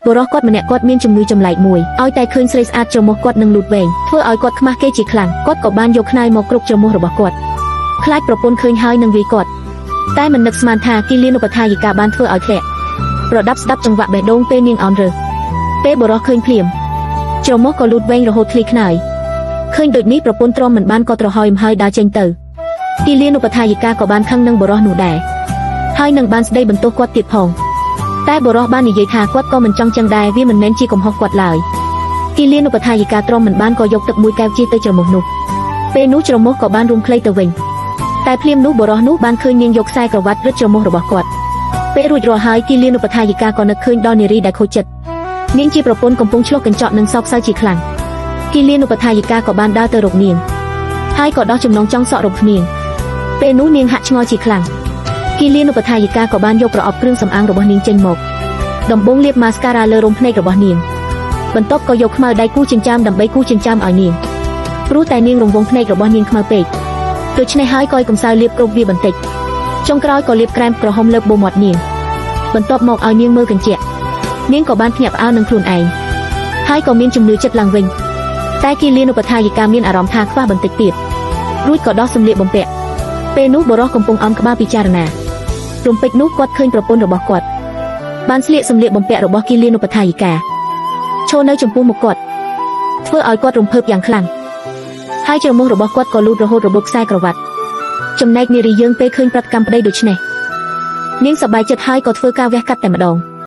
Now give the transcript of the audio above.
បរោះគាត់ម្នាក់គាត់មានជំងឺចម្លែកមួយឲ្យតែឃើញស្រីស្អាតច្រមុះគាត់នឹងលូតវែងធ្វើឲ្យគាត់ខ្មាស់គេជាខ្លាំងគាត់ក៏បានយកខ្នាយមកគ្រប់ច្រមុះរបស់គាត់ខ្លាចប្រពន្ធឃើញហើយនឹងវាយគាត់តែមិននឹកស្មានថាគីលានុបដ្ឋាយិកាបានធ្វើឲ្យធ្លាក់ប្រដាប់ស្ដាប់ចង្វាក់បេះដូងពេលនាងអន់រើសពេលបរោះឃើញភ្លាមច្រមុះក៏លូតវែងរហូតធ្លីខ្នើយឃើញដូចនេះប្រពន្ធទ្រាំមិនបានក៏ត្រហោយហើយដើរចេញទៅគីលានុបដ្ឋាយិកាក៏បានខឹងនឹងបរោះនោះដែរហើយនឹងបានស្ដីបន្ទោសគាត់ទៀតផងតែបរោះបាននិយាយថាគាត់ក៏មិនចង់ចឹងដែរវាមិនមែនជាកំហុសគាត់ឡើយគីលានុបដ្ឋាយិកាទ្រាំមិនបានក៏យកទឹកមួយកែវជិះទៅច្រមុះនោះពេលនោះច្រមុះក៏បានរួមខ្លីទៅវិញតែភ្លាមនោះបរោះនោះបានឃើញនាងយកខ្សែក្រវ៉ាត់រឹតច្រមុះរបស់គាត់ពេលរួចរាល់ហើយគីលានុបដ្ឋាយិកាក៏នឹកឃើញដល់នារីដែលខូចចិត្តនាងជាប្រពន្ធកំពុងឆ្លោះកញ្ចក់នឹងសោកសៅជាខ្លាំងគីលានុបដ្ឋាយិកាក៏បានដើរទៅរកនាងហើយក៏ដោះចំណងចង់សក់រកនាងពេលនោះនាងហាក់ឆ្ងល់ជាខ្លាំងគីលានុបដ្ឋាយិកាក៏បានយកប្រអប់គ្រឿងសម្អាងរបស់នាងចេញមកដំបងលាបម៉ាស្ការ៉ាលើរោមភ្នែករបស់នាងបន្ទាប់ក៏យកខ្មៅដៃគូចិញ្ចាមដើម្បីគូចិញ្ចាមឲ្យនាងព្រោះតែនាងរង្វង់ភ្នែករបស់នាងខ្មៅពេកដូច្នេះហើយក៏កំសៅលាបគ្រប់វាបន្តិចចុងក្រោយក៏លាបក្រែមក្រហមលើបបូមាត់នាងបន្ទាប់មកឲ្យនាងមើលកញ្ចក់នាងក៏បានភ្ញាក់ផ្អើលនឹងខ្លួនឯងហើយក៏មានជំនឿចិត្តឡើងវិញតែគីលានុបដ្ឋាយិកាមានអារម្មណ៍ថាខ្វះបន្តិចទៀតរួចក៏ដោះសម្លៀកបំពាក់ពេលនោះបរោះកំពុងអំក្បាលពិចារណារំពេចនោះគាត់ឃើញប្រពន្ធរបស់គាត់បានស្លៀកសម្លៀកបំពាក់របស់គីលានុបដ្ឋាយិកាឈរនៅចំពោះមុខគាត់ធ្វើឲ្យគាត់រំភើបយ៉ាងខ្លាំងហើយច្រមុះរបស់គាត់ក៏លូតរហូតរបូតខ្សែក្រវ៉ាត់ចំណែកនារីយើងពេលឃើញប្រតិកម្មប្តីដូច្នេះនាងសប្បាយចិត្តហើយក៏ធ្វើការវះកាត់តែម្ដង